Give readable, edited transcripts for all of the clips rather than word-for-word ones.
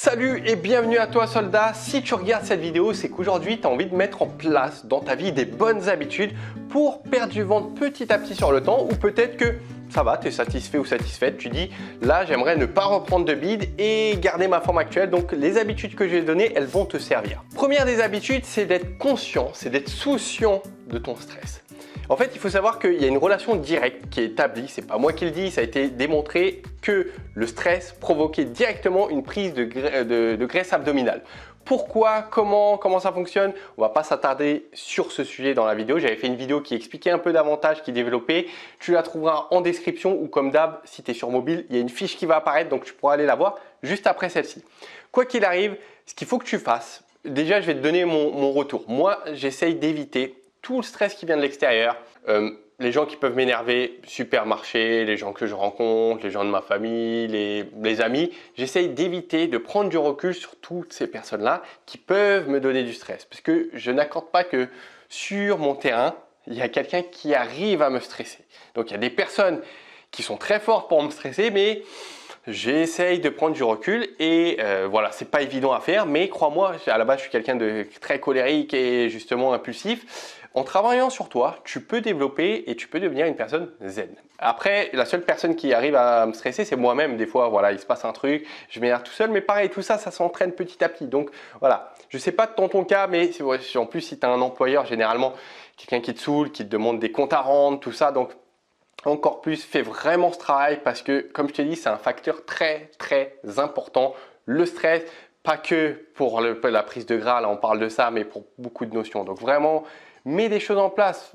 Salut et bienvenue à toi soldat. Si tu regardes cette vidéo, c'est qu'aujourd'hui tu as envie de mettre en place dans ta vie des bonnes habitudes pour perdre du ventre petit à petit sur le temps, ou peut-être que ça va, tu es satisfait ou satisfaite, tu dis là j'aimerais ne pas reprendre de bide et garder ma forme actuelle. Donc les habitudes que je vais te donner, elles vont te servir. Première des habitudes, c'est d'être conscient, c'est d'être souciant de ton stress. En fait, il faut savoir qu'il y a une relation directe qui est établie, c'est pas moi qui le dis, ça a été démontré que le stress provoquait directement une prise de graisse abdominale. Pourquoi, comment ça fonctionne? On va pas s'attarder sur ce sujet dans la vidéo. J'avais fait une vidéo qui expliquait un peu davantage, qui développait. Tu la trouveras en description ou comme d'hab, si tu es sur mobile, il y a une fiche qui va apparaître, donc tu pourras aller la voir juste après celle-ci. Quoi qu'il arrive, ce qu'il faut que tu fasses, déjà je vais te donner mon retour. Moi, j'essaye d'éviter tout le stress qui vient de l'extérieur, les gens qui peuvent m'énerver, supermarché, les gens que je rencontre, les gens de ma famille, les amis. J'essaye d'éviter de prendre du recul sur toutes ces personnes-là qui peuvent me donner du stress. Parce que je n'accorde pas que sur mon terrain, il y a quelqu'un qui arrive à me stresser. Donc il y a des personnes qui sont très fortes pour me stresser, mais j'essaye de prendre du recul et voilà, c'est pas évident à faire, mais crois-moi, à la base je suis quelqu'un de très colérique et justement impulsif. En travaillant sur toi, tu peux développer et tu peux devenir une personne zen. Après, la seule personne qui arrive à me stresser, c'est moi-même. Des fois, voilà, il se passe un truc, je m'énerve tout seul, mais pareil, tout ça, ça s'entraîne petit à petit. Donc voilà, je sais pas dans ton cas, mais en plus, si tu as un employeur, généralement, quelqu'un qui te saoule, qui te demande des comptes à rendre, tout ça, donc encore plus, fais vraiment ce travail parce que, comme je te dis, c'est un facteur très important. Le stress, pas que pour la prise de gras, là on parle de ça, mais pour beaucoup de notions. Donc vraiment, mets des choses en place,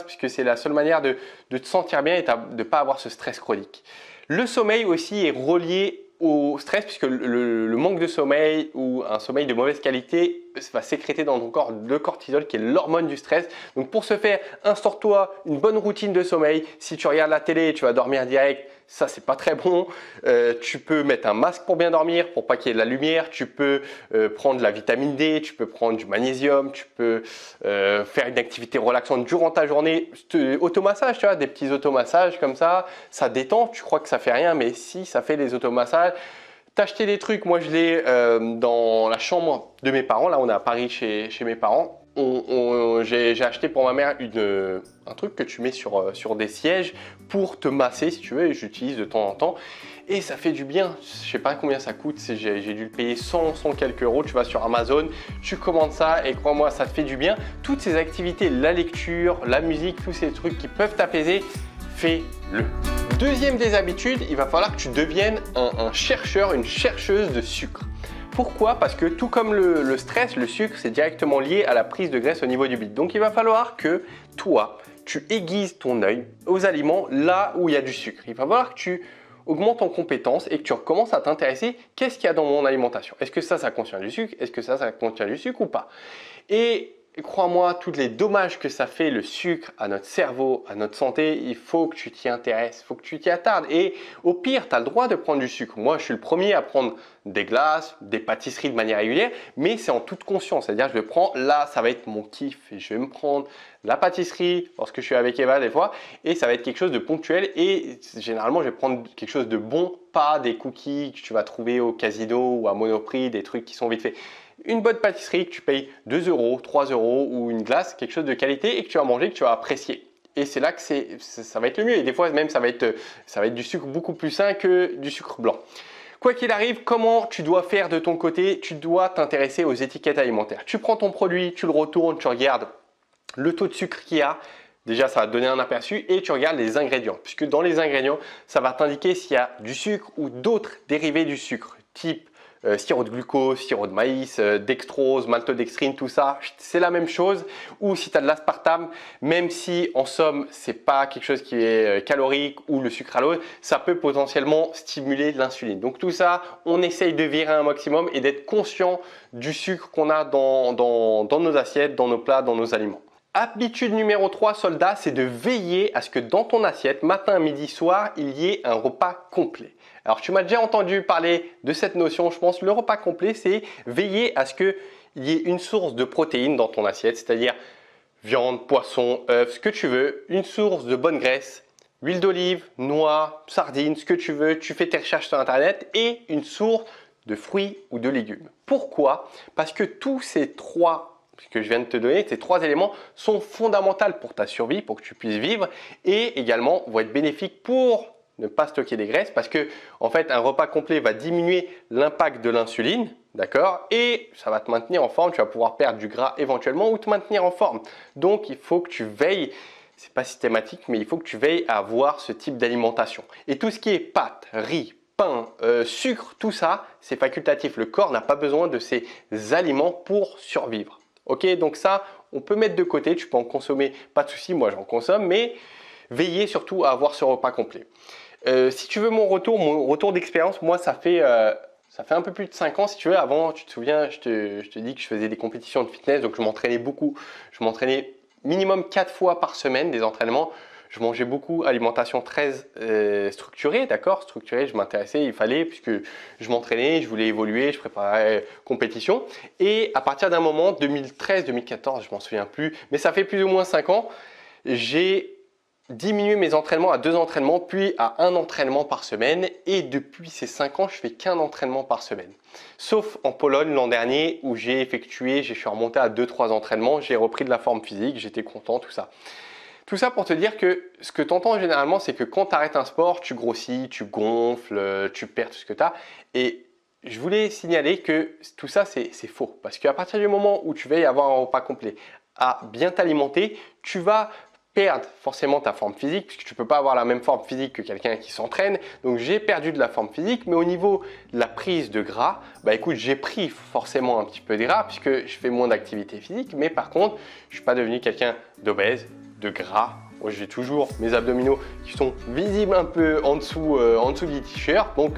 puisque c'est la seule manière de te sentir bien et de ne pas avoir ce stress chronique. Le sommeil aussi est relié au stress, puisque le manque de sommeil ou un sommeil de mauvaise qualité va sécréter dans ton corps le cortisol qui est l'hormone du stress. Donc pour ce faire, instaure-toi une bonne routine de sommeil. Si tu regardes la télé, tu vas dormir direct, ça c'est pas très bon. Tu peux mettre un masque pour bien dormir, pour pas qu'il y ait de la lumière. Tu peux prendre de la vitamine D, tu peux prendre du magnésium, tu peux faire une activité relaxante durant ta journée. Automassage, tu vois, des petits automassages comme ça détend. Tu crois que ça fait rien, mais si, ça fait des automassages. T'acheter des trucs, moi je l'ai dans la chambre de mes parents. Là, on est à Paris chez mes parents. J'ai acheté pour ma mère un truc que tu mets sur des sièges pour te masser si tu veux, et j'utilise de temps en temps. Et ça fait du bien. Je sais pas combien ça coûte, j'ai dû le payer 100 quelques euros. Tu vas sur Amazon, tu commandes ça et crois-moi, ça te fait du bien. Toutes ces activités, la lecture, la musique, tous ces trucs qui peuvent t'apaiser, fais-le. Deuxième des habitudes, il va falloir que tu deviennes un chercheur, une chercheuse de sucre. Pourquoi? Parce que tout comme le stress, le sucre, c'est directement lié à la prise de graisse au niveau du bide. Donc il va falloir que toi, tu aiguises ton œil aux aliments là où il y a du sucre. Il va falloir que tu augmentes en compétences et que tu recommences à t'intéresser qu'est-ce qu'il y a dans mon alimentation. Est-ce que ça contient du sucre? Est-ce que ça contient du sucre ou pas? Et crois-moi, tous les dommages que ça fait le sucre à notre cerveau, à notre santé, il faut que tu t'y intéresses, il faut que tu t'y attardes. Et au pire, tu as le droit de prendre du sucre. Moi, je suis le premier à prendre des glaces, des pâtisseries de manière régulière, mais c'est en toute conscience. C'est-à-dire, je prends, là, ça va être mon kiff. Et je vais me prendre la pâtisserie lorsque je suis avec Eva des fois, et ça va être quelque chose de ponctuel. Et généralement, je vais prendre quelque chose de bon, pas des cookies que tu vas trouver au casino ou à Monoprix, des trucs qui sont vite faits. Une bonne pâtisserie que tu payes 2 euros, 3 euros ou une glace, quelque chose de qualité et que tu vas manger, que tu vas apprécier. Et c'est là que ça va être le mieux. Et des fois, même, ça va être du sucre beaucoup plus sain que du sucre blanc. Quoi qu'il arrive, comment tu dois faire de ton côté? Tu dois t'intéresser aux étiquettes alimentaires. Tu prends ton produit, tu le retournes, tu regardes le taux de sucre qu'il y a. Déjà, ça va te donner un aperçu et tu regardes les ingrédients. Puisque dans les ingrédients, ça va t'indiquer s'il y a du sucre ou d'autres dérivés du sucre, type sirop de glucose, sirop de maïs, dextrose, maltodextrine, tout ça, c'est la même chose. Ou si tu as de l'aspartame, même si en somme, c'est pas quelque chose qui est calorique ou le sucralose, ça peut potentiellement stimuler l'insuline. Donc tout ça, on essaye de virer un maximum et d'être conscient du sucre qu'on a dans nos assiettes, dans nos plats, dans nos aliments. Habitude numéro 3, soldat, c'est de veiller à ce que dans ton assiette, matin, midi, soir, il y ait un repas complet. Alors, tu m'as déjà entendu parler de cette notion, je pense. Le repas complet, c'est veiller à ce qu'il y ait une source de protéines dans ton assiette, c'est-à-dire viande, poisson, œufs, ce que tu veux, une source de bonne graisse, huile d'olive, noix, sardines, ce que tu veux. Tu fais tes recherches sur Internet et une source de fruits ou de légumes. Pourquoi? Parce que tous ces trois que je viens de te donner, ces trois éléments sont fondamentaux pour ta survie, pour que tu puisses vivre et également vont être bénéfiques pour ne pas stocker des graisses parce que en fait un repas complet va diminuer l'impact de l'insuline, d'accord, et ça va te maintenir en forme, tu vas pouvoir perdre du gras éventuellement ou te maintenir en forme. Donc il faut que tu veilles, c'est pas systématique, mais il faut que tu veilles à avoir ce type d'alimentation. Et tout ce qui est pâtes, riz, pain, sucre, tout ça, c'est facultatif. Le corps n'a pas besoin de ces aliments pour survivre. Ok, donc ça, on peut mettre de côté, tu peux en consommer, pas de souci, moi j'en consomme, mais veillez surtout à avoir ce repas complet. Si tu veux mon retour d'expérience, moi ça fait un peu plus de 5 ans si tu veux. Avant, tu te souviens, je te dis que je faisais des compétitions de fitness, donc je m'entraînais beaucoup. Je m'entraînais minimum 4 fois par semaine des entraînements. Je mangeais beaucoup, alimentation très structurée, d'accord? Structurée, je m'intéressais, il fallait, puisque je m'entraînais, je voulais évoluer, je préparais compétition. Et à partir d'un moment, 2013, 2014, je m'en souviens plus, mais ça fait plus ou moins 5 ans, j'ai diminué mes entraînements à 2 entraînements, puis à 1 entraînement par semaine. Et depuis ces 5 ans, je fais qu'1 entraînement par semaine. Sauf en Pologne l'an dernier où je suis remonté à 2-3 entraînements, j'ai repris de la forme physique, j'étais content, tout ça. Tout ça pour te dire que ce que tu entends généralement, c'est que quand tu arrêtes un sport, tu grossis, tu gonfles, tu perds tout ce que tu as. Et je voulais signaler que tout ça, c'est faux. Parce qu'à partir du moment où tu vas y avoir un repas complet, à bien t'alimenter, tu vas perdre forcément ta forme physique, puisque tu ne peux pas avoir la même forme physique que quelqu'un qui s'entraîne. Donc j'ai perdu de la forme physique, mais au niveau de la prise de gras, bah écoute, j'ai pris forcément un petit peu de gras puisque je fais moins d'activité physique, mais par contre, je ne suis pas devenu quelqu'un d'obèse, de gras. Moi, j'ai toujours mes abdominaux qui sont visibles un peu en dessous du t-shirt. Donc,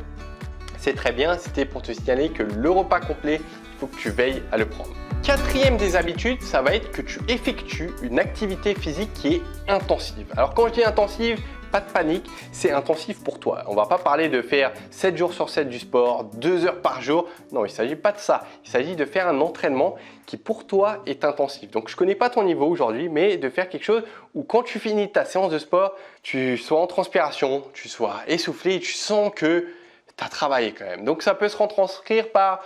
c'est très bien. C'était pour te signaler que le repas complet, il faut que tu veilles à le prendre. Quatrième des habitudes, ça va être que tu effectues une activité physique qui est intensive. Alors, quand je dis intensive, pas de panique, c'est intensif pour toi. On ne va pas parler de faire 7 jours sur 7 du sport, 2 heures par jour. Non, il ne s'agit pas de ça. Il s'agit de faire un entraînement qui pour toi est intensif. Donc, je ne connais pas ton niveau aujourd'hui, mais de faire quelque chose où quand tu finis ta séance de sport, tu sois en transpiration, tu sois essoufflé et tu sens que tu as travaillé quand même. Donc, ça peut se retranscrire par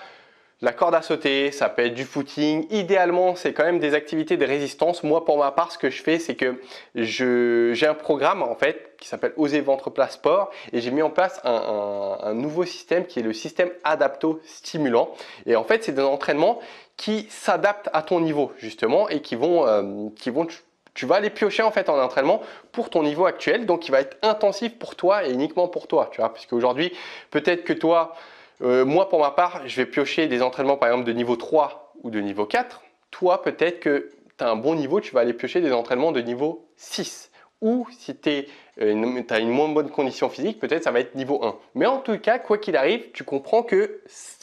la corde à sauter, ça peut être du footing. Idéalement, c'est quand même des activités de résistance. Moi, pour ma part, ce que je fais, c'est que j'ai un programme en fait qui s'appelle Oser Ventre Plat Sport et j'ai mis en place un nouveau système qui est le système adapto-stimulant. Et en fait, c'est des entraînements qui s'adaptent à ton niveau justement et tu vas aller piocher en fait en entraînement pour ton niveau actuel. Donc, il va être intensif pour toi et uniquement pour toi. Tu vois, parce qu'aujourd'hui, peut-être que toi, moi, pour ma part, je vais piocher des entraînements par exemple de niveau 3 ou de niveau 4. Toi, peut-être que tu as un bon niveau, tu vas aller piocher des entraînements de niveau 6. Ou si tu as une moins bonne condition physique, peut-être ça va être niveau 1. Mais en tout cas, quoi qu'il arrive, tu comprends que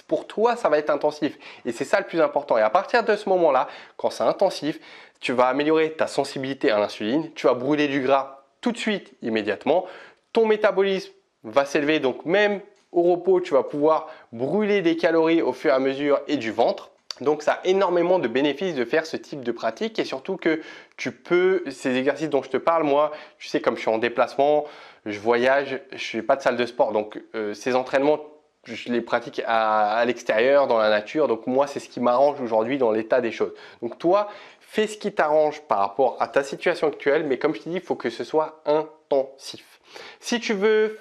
pour toi, ça va être intensif. Et c'est ça le plus important. Et à partir de ce moment-là, quand c'est intensif, tu vas améliorer ta sensibilité à l'insuline, tu vas brûler du gras tout de suite, immédiatement. Ton métabolisme va s'élever, donc même au repos, tu vas pouvoir brûler des calories au fur et à mesure et du ventre. Donc, ça a énormément de bénéfices de faire ce type de pratique et surtout que tu peux, ces exercices dont je te parle, moi, tu sais, comme je suis en déplacement, je voyage, je n'ai pas de salle de sport. Donc, ces entraînements, je les pratique à l'extérieur, dans la nature. Donc, moi, c'est ce qui m'arrange aujourd'hui dans l'état des choses. Donc, toi, fais ce qui t'arrange par rapport à ta situation actuelle. Mais comme je te dis, il faut que ce soit intensif. Si tu veux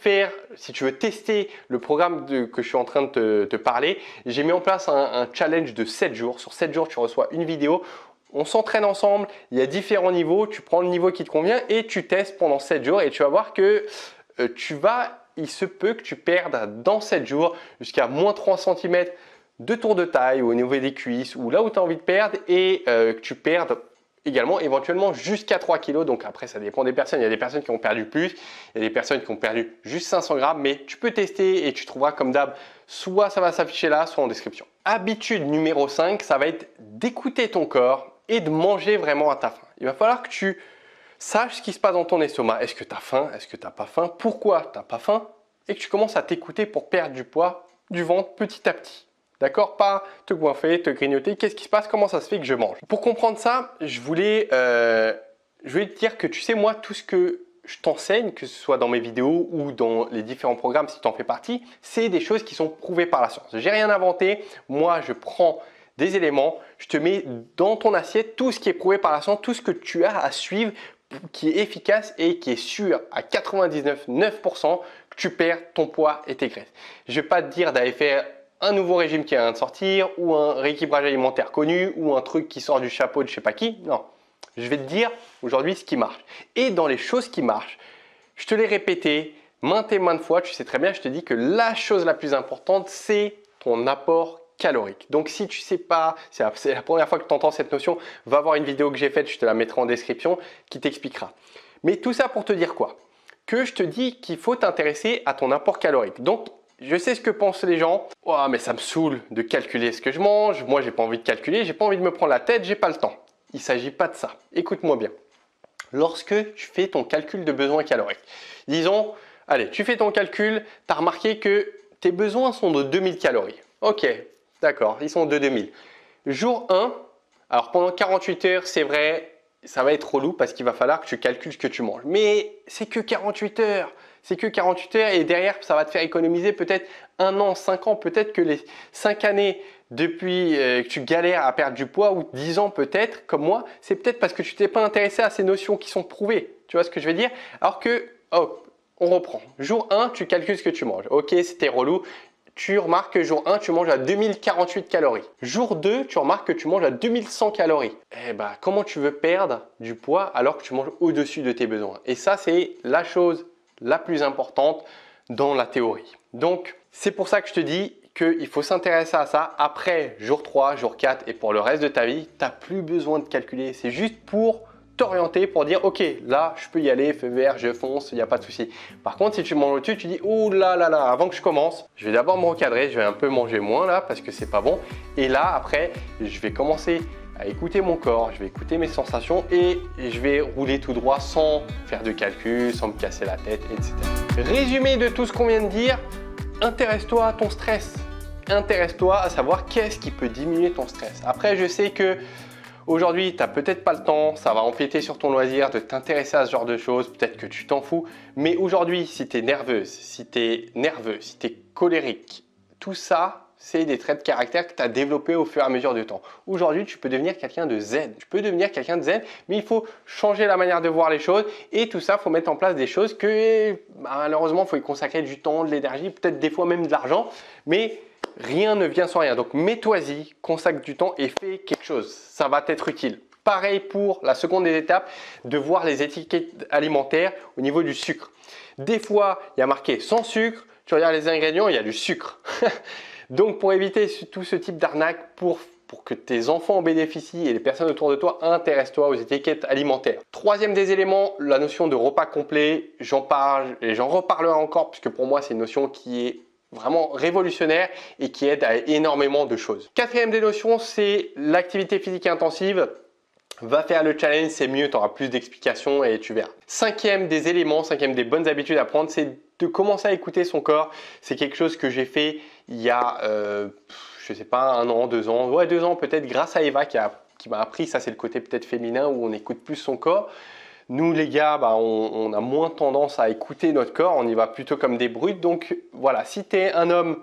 tester le programme que je suis en train de te parler, j'ai mis en place un challenge de 7 jours. Sur 7 jours, tu reçois une vidéo. On s'entraîne ensemble. Il y a différents niveaux. Tu prends le niveau qui te convient et tu testes pendant 7 jours. Et tu vas voir que il se peut que tu perdes dans 7 jours jusqu'à moins 3 cm de tour de taille au niveau des cuisses ou là où tu as envie de perdre et que tu perdes également éventuellement jusqu'à 3 kg. Donc après, ça dépend des personnes. Il y a des personnes qui ont perdu plus, il y a des personnes qui ont perdu juste 500 grammes, mais tu peux tester et tu trouveras comme d'hab, soit ça va s'afficher là, soit en description. Habitude numéro 5, ça va être d'écouter ton corps et de manger vraiment à ta faim. Il va falloir que tu saches ce qui se passe dans ton estomac. Est-ce que tu as faim? Est-ce que tu n'as pas faim? Pourquoi tu n'as pas faim? Et que tu commences à t'écouter pour perdre du poids, du ventre petit à petit. D'accord? Pas te coiffer, te grignoter. Qu'est-ce qui se passe? Comment ça se fait que je mange? Pour comprendre ça, je voulais te dire que tu sais, moi, tout ce que je t'enseigne, que ce soit dans mes vidéos ou dans les différents programmes si tu en fais partie, c'est des choses qui sont prouvées par la science. J'ai rien inventé, moi je prends des éléments, je te mets dans ton assiette tout ce qui est prouvé par la science, tout ce que tu as à suivre qui est efficace et qui est sûr à 99,9% que tu perds ton poids et tes graisses. Je ne vais pas te dire d'aller faire un nouveau régime qui vient de sortir ou un rééquilibrage alimentaire connu ou un truc qui sort du chapeau de je sais pas qui. Non, je vais te dire aujourd'hui ce qui marche. Et dans les choses qui marchent, je te l'ai répété maintes et maintes fois, tu sais très bien, je te dis que la chose la plus importante, c'est ton apport calorique. Donc si tu ne sais pas, c'est la première fois que tu entends cette notion, va voir une vidéo que j'ai faite, je te la mettrai en description, qui t'expliquera. Mais tout ça pour te dire quoi? Que je te dis qu'il faut t'intéresser à ton apport calorique. Donc je sais ce que pensent les gens. Oh, mais ça me saoule de calculer ce que je mange. Moi, j'ai pas envie de calculer, j'ai pas envie de me prendre la tête, j'ai pas le temps. Il ne s'agit pas de ça. Écoute-moi bien. Lorsque tu fais ton calcul de besoins caloriques, disons, allez, tu fais ton calcul, tu as remarqué que tes besoins sont de 2000 calories. Ok, d'accord, ils sont de 2000. Jour 1, alors pendant 48 heures, c'est vrai, ça va être relou parce qu'il va falloir que tu calcules ce que tu manges. Mais c'est que 48 heures. C'est que 48 heures et derrière, ça va te faire économiser peut-être 1 an, 5 ans, peut-être que les 5 années depuis que tu galères à perdre du poids ou 10 ans peut-être, comme moi, c'est peut-être parce que tu t'es pas intéressé à ces notions qui sont prouvées. Tu vois ce que je veux dire? Alors que, oh, on reprend. Jour 1, tu calcules ce que tu manges. Ok, c'était relou. Tu remarques que jour 1, tu manges à 2048 calories. Jour 2, tu remarques que tu manges à 2100 calories. Eh ben, comment tu veux perdre du poids alors que tu manges au-dessus de tes besoins? Et ça, c'est la chose la plus importante dans la théorie. Donc, c'est pour ça que je te dis qu'il faut s'intéresser à ça. Après jour 3, jour 4 et pour le reste de ta vie, tu n'as plus besoin de calculer. C'est juste pour t'orienter, pour dire ok, là, je peux y aller, feu vert, je fonce, il n'y a pas de souci. Par contre, si tu manges au-dessus, tu dis oh là là là, avant que je commence, je vais d'abord me recadrer, je vais un peu manger moins là parce que c'est pas bon. Et là, après, je vais commencer à écouter mon corps, je vais écouter mes sensations et je vais rouler tout droit sans faire de calcul, sans me casser la tête, etc. Résumé de tout ce qu'on vient de dire, intéresse-toi à ton stress. Intéresse-toi à savoir qu'est-ce qui peut diminuer ton stress. Après, je sais que aujourd'hui, tu n'as peut-être pas le temps, ça va empiéter sur ton loisir de t'intéresser à ce genre de choses, peut-être que tu t'en fous. Mais aujourd'hui, si tu es nerveuse, si tu es nerveux, si tu es colérique, tout ça, c'est des traits de caractère que tu as développés au fur et à mesure du temps. Aujourd'hui, tu peux devenir quelqu'un de zen. Tu peux devenir quelqu'un de zen, mais il faut changer la manière de voir les choses. Et tout ça, il faut mettre en place des choses que malheureusement, il faut y consacrer du temps, de l'énergie, peut-être des fois même de l'argent. Mais rien ne vient sans rien. Donc, mets-toi-y, consacre du temps et fais quelque chose. Ça va t'être utile. Pareil pour la seconde des étapes, de voir les étiquettes alimentaires au niveau du sucre. Des fois, il y a marqué sans sucre. Tu regardes les ingrédients, il y a du sucre. Donc, pour éviter tout ce type d'arnaque, pour que tes enfants en bénéficient et les personnes autour de toi, intéresse-toi aux étiquettes alimentaires. Troisième des éléments, la notion de repas complet. J'en parle et j'en reparlerai encore puisque pour moi, c'est une notion qui est vraiment révolutionnaire et qui aide à énormément de choses. Quatrième des notions, c'est l'activité physique intensive. Va faire le challenge, c'est mieux, tu auras plus d'explications et tu verras. Cinquième des éléments, cinquième des bonnes habitudes à prendre, c'est de commencer à écouter son corps. C'est quelque chose que j'ai fait il y a, je sais pas, 1 an, 2 ans, ouais 2 ans peut-être, grâce à Eva qui m'a appris, ça c'est le côté peut-être féminin où on écoute plus son corps. Nous les gars, on a moins tendance à écouter notre corps, on y va plutôt comme des brutes. Donc voilà, si tu es un homme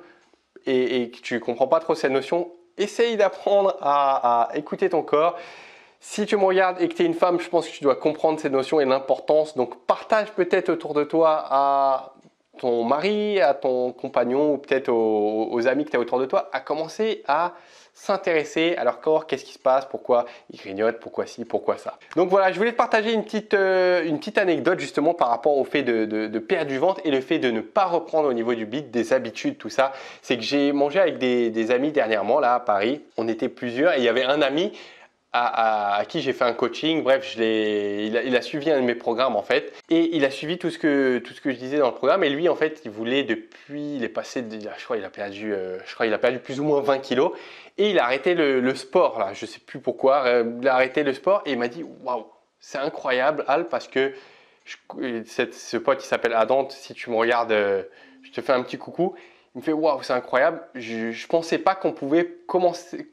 et que tu ne comprends pas trop cette notion, essaye d'apprendre à écouter ton corps. Si tu me regardes et que tu es une femme, je pense que tu dois comprendre ces notions et l'importance. Donc partage peut-être autour de toi à ton mari, à ton compagnon ou peut-être aux amis que tu as autour de toi à commencer à s'intéresser à leur corps, qu'est-ce qui se passe, pourquoi ils grignotent, pourquoi ci, pourquoi ça. Donc voilà, je voulais te partager une petite anecdote justement par rapport au fait de perdre du ventre et le fait de ne pas reprendre au niveau du bide, des habitudes, tout ça. C'est que j'ai mangé avec des amis dernièrement là à Paris, on était plusieurs et il y avait un ami à qui j'ai fait un coaching. Bref, il a suivi un de mes programmes en fait et il a suivi tout ce que je disais dans le programme. Et lui en fait, il voulait depuis, il est passé, je crois il a perdu plus ou moins 20 kilos et il a arrêté le sport là. Je sais plus pourquoi. Il a arrêté le sport et il m'a dit waouh, c'est incroyable Al parce que ce pote il s'appelle Adam. Si tu me regardes, je te fais un petit coucou. Il me fait waouh, c'est incroyable. Je ne pensais pas qu'on pouvait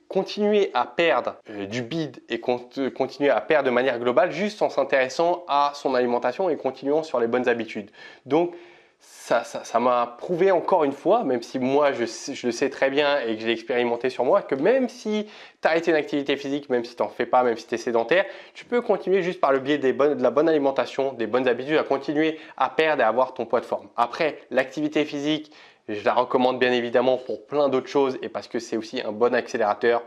continuer à perdre du bide et continuer à perdre de manière globale juste en s'intéressant à son alimentation et continuant sur les bonnes habitudes. Donc, ça m'a prouvé encore une fois, même si moi je le sais très bien et que je l'ai expérimenté sur moi, que même si tu as arrêté une activité physique, même si tu n'en fais pas, même si tu es sédentaire, tu peux continuer juste par le biais de la bonne alimentation, des bonnes habitudes à continuer à perdre et à avoir ton poids de forme. Après, l'activité physique, je la recommande bien évidemment pour plein d'autres choses et parce que c'est aussi un bon accélérateur.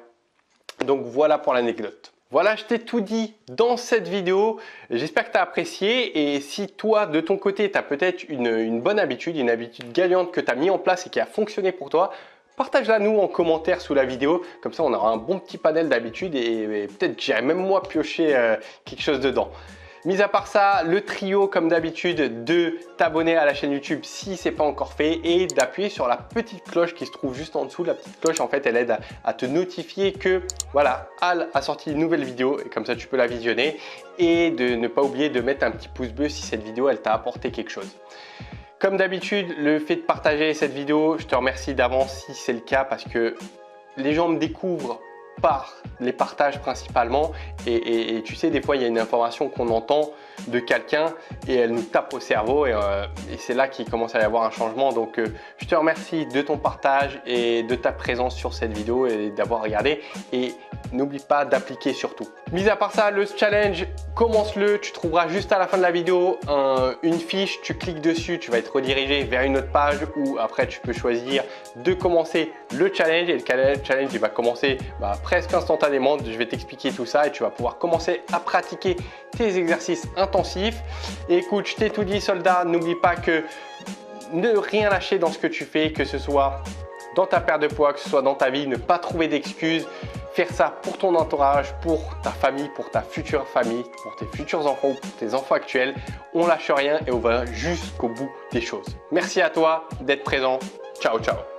Donc voilà pour l'anecdote. Voilà, je t'ai tout dit dans cette vidéo. J'espère que tu as apprécié et si toi, de ton côté, tu as peut-être une bonne habitude, une habitude gagnante que tu as mis en place et qui a fonctionné pour toi, partage-la nous en commentaire sous la vidéo. Comme ça, on aura un bon petit panel d'habitudes et peut-être que j'irai même moi piocher quelque chose dedans. Mis à part ça, le trio comme d'habitude de t'abonner à la chaîne YouTube si ce n'est pas encore fait et d'appuyer sur la petite cloche qui se trouve juste en dessous. La petite cloche en fait elle aide à te notifier que voilà, Al a sorti une nouvelle vidéo et comme ça tu peux la visionner et de ne pas oublier de mettre un petit pouce bleu si cette vidéo elle t'a apporté quelque chose. Comme d'habitude, le fait de partager cette vidéo, je te remercie d'avance si c'est le cas parce que les gens me découvrent par les partages principalement et tu sais des fois il y a une information qu'on entend de quelqu'un et elle nous tape au cerveau et c'est là qu'il commence à y avoir un changement. Donc je te remercie de ton partage et de ta présence sur cette vidéo et d'avoir regardé et n'oublie pas d'appliquer surtout. Mis à part ça, le challenge, commence-le, tu trouveras juste à la fin de la vidéo une fiche, tu cliques dessus, tu vas être redirigé vers une autre page où après tu peux choisir de commencer le challenge et le challenge il va commencer presque instantanément. Je vais t'expliquer tout ça et tu vas pouvoir commencer à pratiquer tes exercices intensifs. Et écoute, je t'ai tout dit soldat, n'oublie pas que ne rien lâcher dans ce que tu fais, que ce soit dans ta perte de poids, que ce soit dans ta vie, ne pas trouver d'excuses. Faire ça pour ton entourage, pour ta famille, pour ta future famille, pour tes futurs enfants ou pour tes enfants actuels. On lâche rien et on va jusqu'au bout des choses. Merci à toi d'être présent. Ciao, ciao.